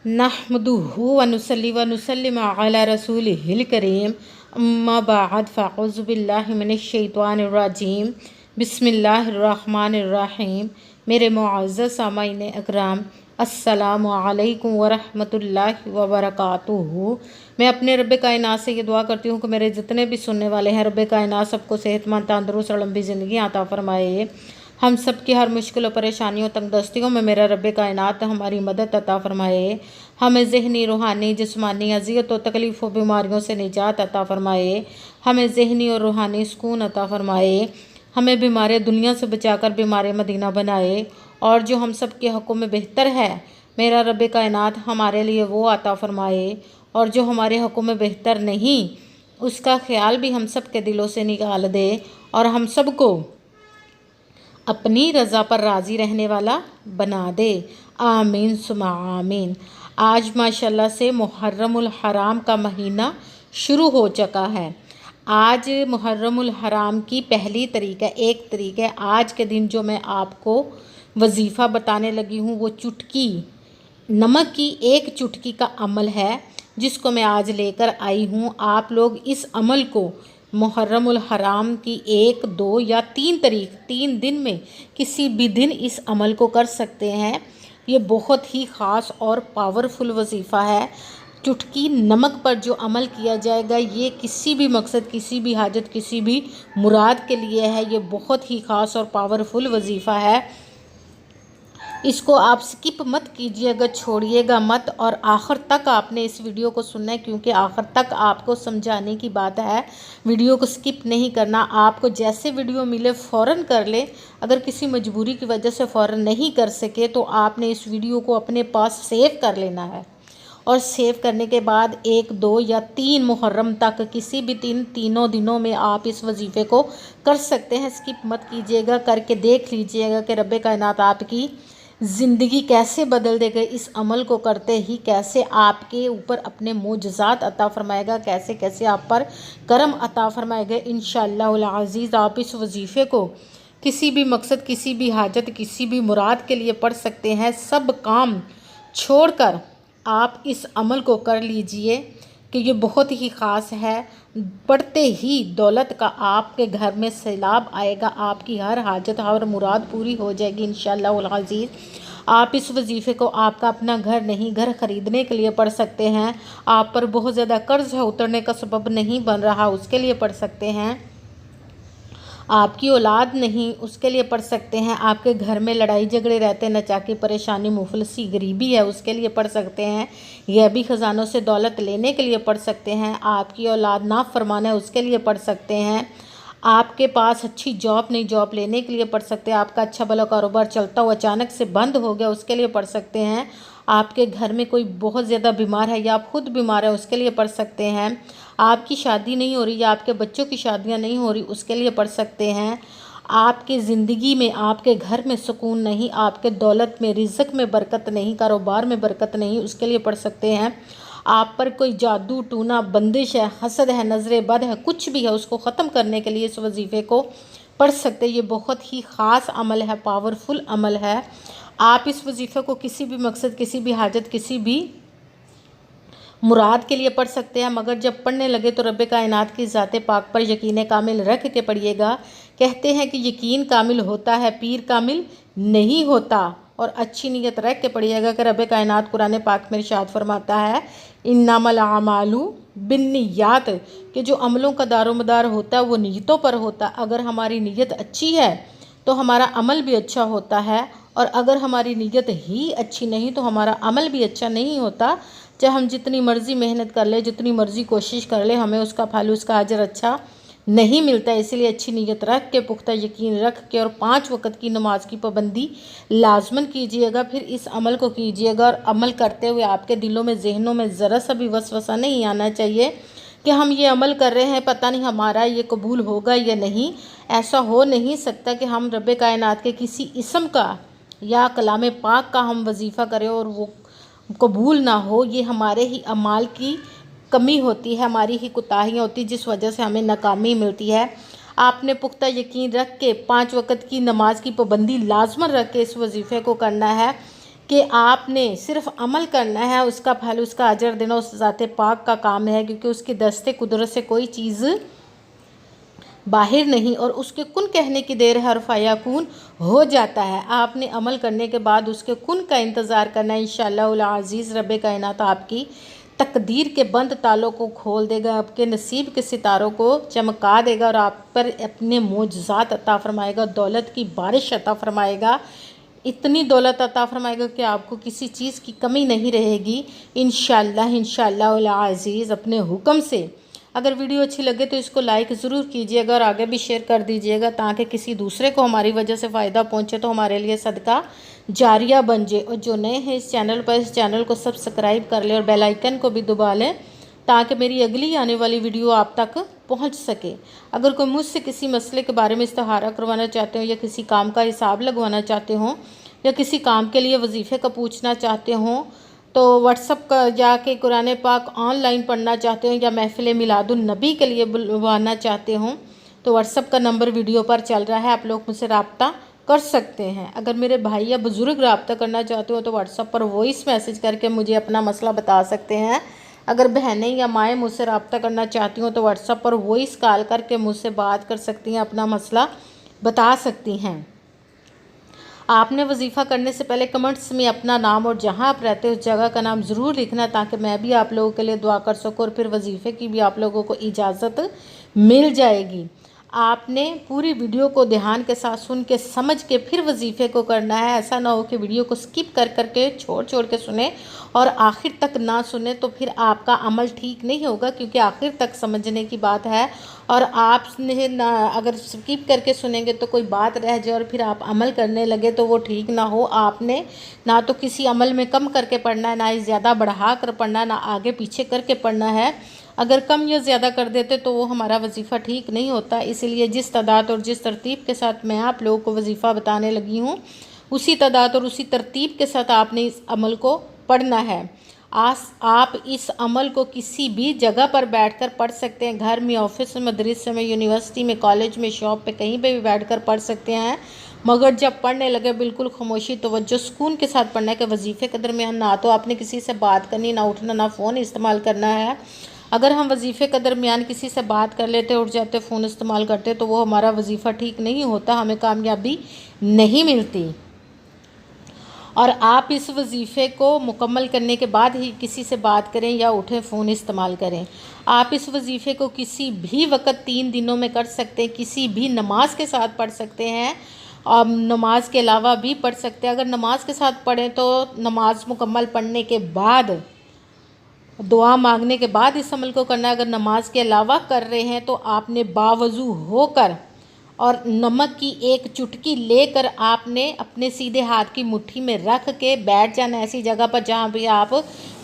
नहमदुहु व नुसल्ली व नुसल्लिम अला रसूलिहिल करीम अम्मा बाद फ़अऊज़ु बिल्लाहि मिनश शैतानिर रजीम बिस्मिल्लाहिर रहमानिर रहीम। मेरे मुअज़्ज़ज़ सामाईन अकराम, अस्सलामु अलैकुम व रहमतुल्लाहि व बरकातुहू। मैं अपने रब्बे कायनात से ये दुआ करती हूँ कि मेरे जितने भी सुनने वाले हैं, रब्बे कायनात सबको सेहतमंद, तंदुरुस्त और लंबी ज़िंदगी अता फ़रमाए। हम सब की हर मुश्किल और परेशानियों तंगदस्तियों में मेरा रब्बे कायनात हमारी मदद अता फ़रमाए। हमें ज़हनी, रूहानी, जिस्मानी अज़ियत और तकलीफ़ व बीमारियों से निजात अता फ़रमाए। हमें ज़हनी और रूहानी सुकून अता फ़रमाए। हमें बीमार दुनिया से बचाकर बीमार मदीना बनाए। और जो हम सब के हक़ों में बेहतर है, मेरा रब्बे कायनात हमारे लिए वो अता फ़रमाए। और जो हमारे हक़ों में बेहतर नहीं, उसका ख्याल भी हम सब के दिलों से निकाल दे और हम सब को अपनी रज़ा पर राज़ी रहने वाला बना दे। आमीन सुमा आमीन। आज माशाल्लाह से मुहर्रमुल हराम का महीना शुरू हो चुका है। आज मुहर्रमुल हराम की पहली तारीख है, 1 तारीख है। आज के दिन जो मैं आपको वजीफ़ा बताने लगी हूँ वो चुटकी, नमक की 1 चुटकी का अमल है, जिसको मैं आज लेकर आई हूँ। आप लोग इस अमल को मुहर्रमुल हराम की 1, 2 या 3 तारीख, 3 दिन में किसी भी दिन इस अमल को कर सकते हैं। ये बहुत ही ख़ास और पावरफुल वजीफ़ा है। चुटकी नमक पर जो अमल किया जाएगा, ये किसी भी मकसद, किसी भी हाजत, किसी भी मुराद के लिए है। ये बहुत ही ख़ास और पावरफुल वजीफ़ा है। इसको आप स्किप मत कीजिएगा, छोड़िएगा मत, और आखिर तक आपने इस वीडियो को सुनना है, क्योंकि आखिर तक आपको समझाने की बात है। वीडियो को स्किप नहीं करना। आपको जैसे वीडियो मिले फ़ौरन कर ले। अगर किसी मजबूरी की वजह से फ़ौरन नहीं कर सके तो आपने इस वीडियो को अपने पास सेव कर लेना है। और सेव करने के बाद 1, 2 या 3 मुहर्रम तक, किसी भी तीनों दिनों में आप इस वजीफ़े को कर सकते हैं। स्किप मत कीजिएगा, करके देख लीजिएगा कि रब्बे कायनात आपकी ज़िंदगी कैसे बदल देगा। इस अमल को करते ही कैसे आपके ऊपर अपने मोजज़ात अता फ़रमाएगा, कैसे कैसे आप पर करम अता फ़रमाएगा इंशाअल्लाह अज़ीज़। आप इस वजीफ़े को किसी भी मकसद, किसी भी हाजत, किसी भी मुराद के लिए पढ़ सकते हैं। सब काम छोड़कर आप इस अमल को कर लीजिए कि ये बहुत ही ख़ास है। पढ़ते ही दौलत का आपके घर में सैलाब आएगा, आपकी हर हाजत, हर मुराद पूरी हो जाएगी इंशाअल्लाह अज़ीज़। आप इस वजीफ़े को आपका अपना घर नहीं, घर ख़रीदने के लिए पढ़ सकते हैं। आप पर बहुत ज़्यादा कर्ज़ है, उतरने का सबब नहीं बन रहा, उसके लिए पढ़ सकते हैं। आपकी औलाद नहीं, उसके लिए पढ़ सकते हैं। आपके घर में लड़ाई झगड़े रहते, नचाकी, परेशानी, मुफलसी, गरीबी है, उसके लिए पढ़ सकते हैं। यह भी ख़जानों से दौलत लेने के लिए पढ़ सकते हैं। आपकी औलाद नाफरमान है, उसके लिए पढ़ सकते हैं। आपके पास अच्छी जॉब नहीं, जॉब लेने के लिए पढ़ सकते हैं। आपका अच्छा भला कारोबार चलता हुआ अचानक से बंद हो गया, उसके लिए पढ़ सकते हैं। आपके घर में कोई बहुत ज़्यादा बीमार है या आप खुद बीमार है, उसके लिए पढ़ सकते हैं। आपकी शादी नहीं हो रही या आपके बच्चों की शादियां नहीं हो रही, उसके लिए पढ़ सकते हैं। आपके ज़िंदगी में, आपके घर में सुकून नहीं, आपके दौलत में, रिज़्क़ में बरकत नहीं, कारोबार में बरकत नहीं, उसके लिए पढ़ सकते हैं। आप पर कोई जादू टूना, बंदिश है, हसद है, नज़र बद है, कुछ भी है, उसको ख़त्म करने के लिए इस वजीफ़े को पढ़ सकते हैं। ये बहुत ही ख़ास अमल है, पावरफुल अमल है। आप इस वजीफ़े को किसी भी मकसद, किसी भी हाजत, किसी भी मुराद के लिए पढ़ सकते हैं। मगर जब पढ़ने लगे तो रब्बे कायनात की ज़ाते पाक पर यकीन कामिल रख के पढ़िएगा। कहते हैं कि यकीन कामिल होता है, पीर कामिल नहीं होता। और अच्छी नीयत रख के पढ़िएगा कि रब्बे कायनात कुरान पाक में इरशाद फरमाता है, इन्नमल आमालू बिन्नियात, कि जो अमलों का दारोमदार होता है वो नीयतों पर होता है। अगर हमारी नीयत अच्छी है तो हमारा अमल भी अच्छा होता है, और अगर हमारी नीयत ही अच्छी नहीं तो हमारा अमल भी अच्छा नहीं होता। चाहे हम जितनी मर्ज़ी मेहनत कर ले, जितनी मर्ज़ी कोशिश कर ले, हमें उसका फल, उसका अजर अच्छा नहीं मिलता। इसलिए अच्छी नीयत रख के, पुख्ता यकीन रख के, और 5 वक़्त की नमाज की पाबंदी लाजमन कीजिएगा। फिर इस अमल को कीजिएगा, और अमल करते हुए आपके दिलों में, जहनों में ज़रा सा भी वसवसा नहीं आना चाहिए कि हम ये अमल कर रहे हैं, पता नहीं हमारा ये कबूल होगा या नहीं। ऐसा हो नहीं सकता कि हम रब्बे कायनात के किसी इसम का या कलाम पाक का हम वजीफ़ा करें और वो कबूल ना हो। ये हमारे ही अमाल की कमी होती है, हमारी ही कोताहियाँ होती, जिस वजह से हमें नाकामी मिलती है। आपने पुख्ता यकीन रख के 5 वक़्त की नमाज की पाबंदी लाजमन रख के इस वजीफ़े को करना है कि आपने सिर्फ अमल करना है, उसका फल उसका अजर देना उस ज़ाते पाक का काम है, क्योंकि उसके दस्ते कुदरत से कोई चीज़ बाहर नहीं, और उसके कुन कहने की देर हर फयाकून हो जाता है। आपने अमल करने के बाद उसके कुन का इंतज़ार करना है। इंशाअल्लाह अज़ीज़ रब कायनात आपकी तकदीर के बंद तालों को खोल देगा, आपके नसीब के सितारों को चमका देगा और आप पर अपने मोजज़ात अता फ़रमाएगा, दौलत की बारिश अता फ़रमाएगा, इतनी दौलत अता फ़रमाएगा कि आपको किसी चीज़ की कमी नहीं रहेगी इंशाअल्लाह अज़ीज़ अपने हुक्म से। अगर वीडियो अच्छी लगे तो इसको लाइक ज़रूर कीजिएगा और आगे भी शेयर कर दीजिएगा, ताकि किसी दूसरे को हमारी वजह से फ़ायदा पहुँचे तो हमारे लिए सदका जारिया बन जाए। और जो नए हैं इस चैनल पर, इस चैनल को सब्सक्राइब कर लें और बेल आइकन को भी दबा लें, ताकि मेरी अगली आने वाली वीडियो आप तक पहुंच सके। अगर कोई मुझसे किसी मसले के बारे में इस्तिहारा करवाना चाहते हो, या किसी काम का हिसाब लगवाना चाहते हो, या किसी काम के लिए वजीफ़े का पूछना चाहते हो, तो व्हाट्सअप का जाके कुरान पाक ऑनलाइन पढ़ना चाहते हो, या महफ़िल मिलादुन नबी के लिए बुलवाना चाहते हो, तो व्हाट्सअप का नंबर वीडियो पर चल रहा है, आप लोग मुझसे रब्ता कर सकते हैं। अगर मेरे भाई या बुज़ुर्ग रब्ता करना चाहते हो तो व्हाट्सअप पर वॉइस मैसेज करके मुझे अपना मसला बता सकते हैं। अगर बहनें या माएँ मुझसे रब्ता करना चाहती हो तो व्हाट्सअप पर वॉइस कॉल करके मुझसे बात कर सकती हैं, अपना मसला बता सकती हैं। आपने वजीफ़ा करने से पहले कमेंट्स में अपना नाम और जहां आप रहते हो उस जगह का नाम ज़रूर लिखना, ताकि मैं भी आप लोगों के लिए दुआ कर सकूं, और फिर वजीफ़े की भी आप लोगों को इजाज़त मिल जाएगी। आपने पूरी वीडियो को ध्यान के साथ सुन के समझ के फिर वजीफ़े को करना है। ऐसा ना हो कि वीडियो को स्किप कर करके छोड़ के सुने और आखिर तक ना सुने, तो फिर आपका अमल ठीक नहीं होगा, क्योंकि आखिर तक समझने की बात है। और आपने ना अगर स्किप करके सुनेंगे तो कोई बात रह जाए और फिर आप अमल करने लगे तो वो ठीक ना हो। आपने ना तो किसी अमल में कम करके पढ़ना है, ना ही ज़्यादा बढ़ा कर पढ़ना है, ना आगे पीछे करके पढ़ना है। अगर कम या ज़्यादा कर देते तो वो हमारा वजीफ़ा ठीक नहीं होता। इसीलिए जिस तादाद और जिस तरतीब के साथ मैं आप लोगों को वजीफ़ा बताने लगी हूँ, उसी तादाद और उसी तरतीब के साथ आपने इस अमल को पढ़ना है। आप इस अमल को किसी भी जगह पर बैठकर पढ़ सकते हैं, घर में, ऑफिस में, मदरसे में, यूनिवर्सिटी में, कॉलेज में, शॉप पे, कहीं पे भी बैठकर पढ़ सकते हैं। मगर जब पढ़ने लगे बिल्कुल खामोशी तवज्जो सुकून के साथ पढ़ना है, कि वजीफ़े के दरमियान ना तो आपने किसी से बात करनी, ना उठना, ना फ़ोन इस्तेमाल करना है। अगर हम वजीफ़े के दरमियान किसी से बात कर लेते, उठ जाते, फ़ोन इस्तेमाल करते, तो वो हमारा वजीफ़ा ठीक नहीं होता, हमें कामयाबी नहीं मिलती। और आप इस वजीफ़े को मुकम्मल करने के बाद ही किसी से बात करें या उठें, फ़ोन इस्तेमाल करें। आप इस वजीफ़े को किसी भी वक्त 3 दिनों में कर सकते हैं, किसी भी नमाज के साथ पढ़ सकते हैं, और नमाज के अलावा भी पढ़ सकते हैं। अगर नमाज के साथ पढ़ें तो नमाज मुकम्मल पढ़ने के बाद, दुआ मांगने के बाद इस अमल को करना है। अगर नमाज के अलावा कर रहे हैं तो आपने बावज़ू होकर और नमक की एक चुटकी लेकर आपने अपने सीधे हाथ की मुट्ठी में रख के बैठ जाना ऐसी जगह पर जहाँ भी आप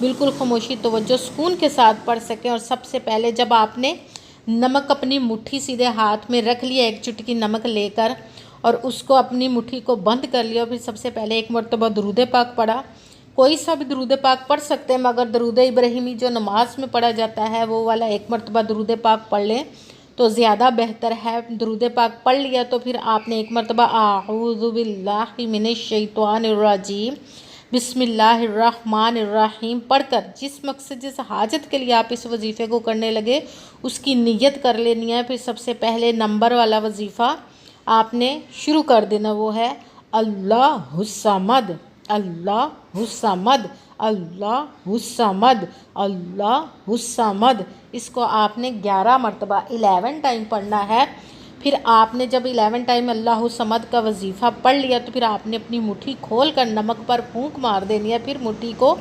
बिल्कुल खामोशी तवज्जो सुकून के साथ पढ़ सकें। और सबसे पहले जब आपने नमक अपनी मुट्ठी सीधे हाथ में रख लिया, एक चुटकी नमक लेकर, और उसको अपनी मुट्ठी को बंद कर लिया, फिर सबसे पहले एक मरतबा दरूद पाक पढ़ा। कोई सा भी दरूद पाक पढ़ सकते हैं, मगर दरूद इब्राहिमी जो नमाज में पढ़ा जाता है वो वाला एक मरतबा दरूद पाक पढ़ लें तो ज़्यादा बेहतर है। दरूद पाक पढ़ लिया तो फिर आपने एक मरतबा आऊज़ु बिल्लाहि मिनश शैतानिर रजीम बिस्मिल्लाहिर्रहमानिर्रहीम पढ़कर जिस मकसद, जिस हाजत के लिए आप इस वजीफ़े को करने लगे उसकी नीयत कर लेनी है। फिर सबसे पहले नंबर वाला वजीफ़ा आपने शुरू कर देना, वो है अल्लाहुस्समद, अल्लाहुस्समद, अल्लाहुस्समद, अल्लाहुस्समद। इसको आपने 11 मरतबा 11 टाइम पढ़ना है। फिर आपने जब 11 टाइम अल्लाहुस्समद का वजीफ़ा पढ़ लिया तो फिर आपने अपनी मुट्ठी खोल कर नमक पर फूंक मार देनी है, फिर मुट्ठी को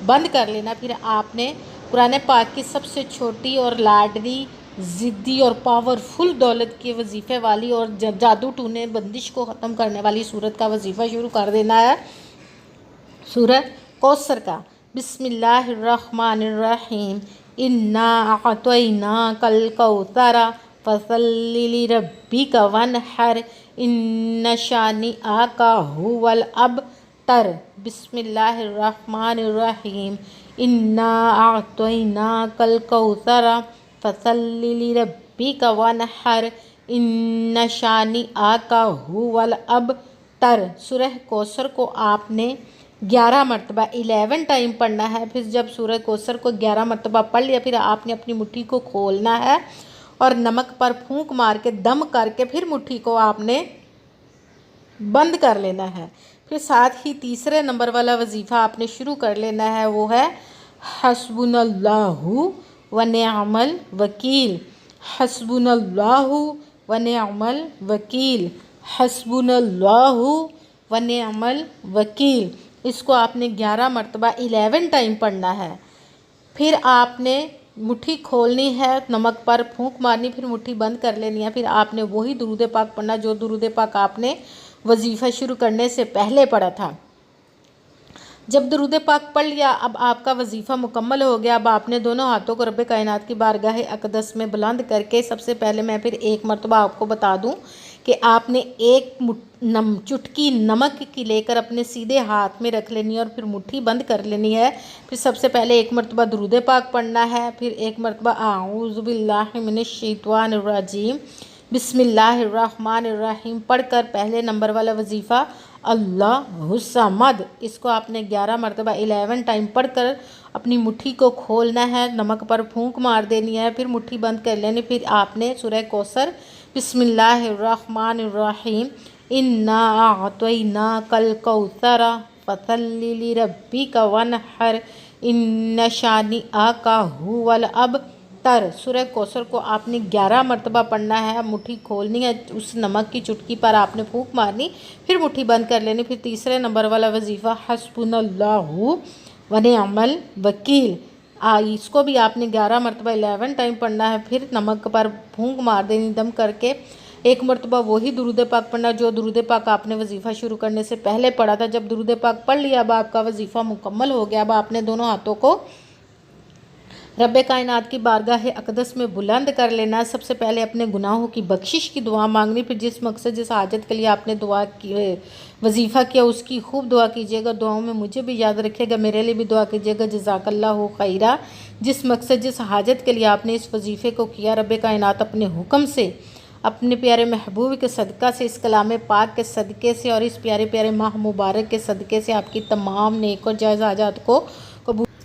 बंद कर लेना। फिर आपने कुरान पाक की सबसे छोटी और लाडली, ज़िद्दी और पावरफुल दौलत के वजीफ़े वाली और जादू टूने बंदिश को ख़त्म करने वाली सूरत का वजीफ़ा शुरू कर देना है, सूरह कौसर का। बिस्मिल्लाहिर्रहमानिर्रहीम इन्ना अअतैना कल कौसरा फसल्लि लिरब्बिका वन्हर इन्न शानिअका हुवल अबतर। बिस्मिल्लाहिर्रहमानिर्रहीम इन्ना अअतैना कल कौसरा फसल्लि लिरब्बिका वन्हर इन्न शानिअका हुवल अबतर। सूरह कौसर को आपने 11 मरतबा 11 टाइम पढ़ना है। फिर जब सूरह कौसर को 11 मरतबा पढ़ लिया, फिर आपने अपनी मुट्ठी को खोलना है और नमक पर फूंक मार के दम करके फिर मुट्ठी को आपने बंद कर लेना है। फिर साथ ही तीसरे नंबर वाला वजीफ़ा आपने शुरू कर लेना है, वो है हस्बुनल्लाहु व निअमल वकील। हस्बुनल्लाहु व निअमल वकील। हस्बुनल्लाहु व निअमल वकील। इसको आपने 11 मरतबा 11 टाइम पढ़ना है। फिर आपने मुट्ठी खोलनी है, नमक पर फूंक मारनी, फिर मुट्ठी बंद कर लेनी है। फिर आपने वही दुरूद पाक पढ़ना जो दुरूद पाक आपने वजीफ़ा शुरू करने से पहले पढ़ा था। जब दुरूद पाक पढ़ लिया, अब आपका वजीफ़ा मुकम्मल हो गया। अब आपने दोनों हाथों को रब्बे कायनात की बारगाह अक़दस में बुलंद करके, सबसे पहले मैं फिर एक मरतबा आपको बता दूं कि आपने एक चुटकी नमक की लेकर अपने सीधे हाथ में रख लेनी है और फिर मुट्ठी बंद कर लेनी है। फिर सबसे पहले एक मरतबा दुरूद पाक पढ़ना है, फिर एक मरतबा आऊज़ु बिल्लाहि मिनश शैतानिर रजीम बिस्मिल्लाहिर्रहमानिर्रहीम पढ़कर पहले नंबर वाला वजीफ़ा अल्लाहुस समद, इसको आपने 11 मरतबा 11 टाइम पढ़कर अपनी मुट्ठी को खोलना है, नमक पर फूंक मार देनी है, फिर मुट्ठी बंद कर लेनी। फिर आपने सूरह कौसर बिस्मिल्लाहिर्रहमानिर्रहीम इन्ना अअतैनाकल कौसर फसल्लि लिरब्बिका वनहर इन्न शानिअका हुवल अबतर। सूरह कौसर को आपने 11 मरतबा पढ़ना है, मुट्ठी खोलनी है, उस नमक की चुटकी पर आपने फूंक मारनी, फिर मुट्ठी बंद कर लेनी। फिर तीसरे नंबर वाला वजीफ़ा हस्बुनल्लाहु व निअमल वकील, इसको भी आपने 11 मरतबा 11 टाइम पढ़ना है। फिर नमक पर फूंक मार देनी दम करके, एक मरतबा वही दुरूद पाक पढ़ना जो दुरूद पाक आपने वजीफ़ा शुरू करने से पहले पढ़ा था। जब दुरूद पाक पढ़ लिया, अब आपका वजीफ़ा मुकम्मल हो गया। अब आपने दोनों हाथों को रब्बे कायनात की बारगाह अक़दस में बुलंद कर लेना है। सबसे पहले अपने गुनाहों की बख्शिश की दुआ मांगनी, फिर जिस मकसद जिस हाजत के लिए आपने दुआ की वजीफ़ा किया उसकी खूब दुआ कीजिएगा। दुआओं में मुझे भी याद रखिएगा, मेरे लिए भी दुआ कीजिएगा। जज़ाकल्लाहु खैरा। जिस मकसद जिस हाजत के लिए आपने इस वजीफ़े को किया, रब्बे कायनात अपने हुक्म से, अपने प्यारे महबूब के सदक़ा से, इस कलाम पाक के सदक़े से और इस प्यारे प्यारे माह मुबारक के सदक़े से आपकी तमाम नेक और जायज़ हाजात को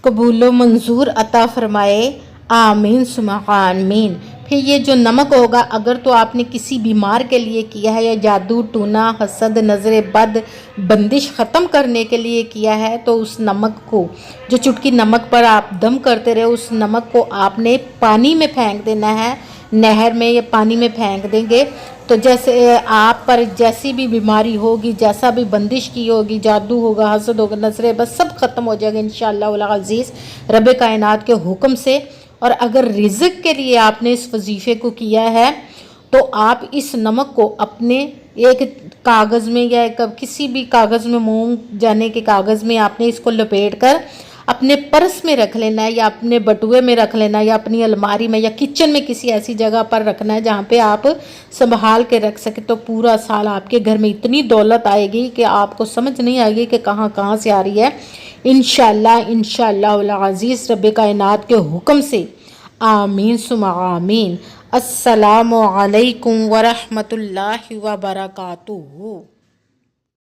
कबूल मंजूर अता फरमाए। आमीन सुमा आमीन। फिर ये जो नमक होगा, अगर तो आपने किसी बीमार के लिए किया है या जादू टूना हसद नज़र बद बंदिश ख़त्म करने के लिए किया है, तो उस नमक को, जो चुटकी नमक पर आप दम करते रहे, उस नमक को आपने पानी में फेंक देना है, नहर में या पानी में फेंक देंगे। तो जैसे आप पर जैसी भी बीमारी होगी, जैसा भी बंदिश की होगी, जादू होगा, हसद होगा, नजरे बस सब ख़त्म हो जाएगा इंशाअल्लाह उल अज़ीज़ रब्बे कायनात के हुक्म से। और अगर रिज़्क़ के लिए आपने इस वजीफ़े को किया है, तो आप इस नमक को अपने एक कागज़ में या किसी भी कागज़ में, मूंग जाने के कागज़ में आपने इसको लपेट कर अपने पर्स में रख लेना है, या अपने बटुए में रख लेना है, या अपनी अलमारी में या किचन में किसी ऐसी जगह पर रखना है जहाँ पे आप संभाल के रख सके। तो पूरा साल आपके घर में इतनी दौलत आएगी कि आपको समझ नहीं आएगी कि कहाँ कहाँ से आ रही है। इंशाअल्लाह उल अज़ीज़ रब्बे कायनात के हुक्म से। आमीन सुमा आमीन। अस्सलामु अलैकुम व रहमतुल्लाहि व बरकातुहू।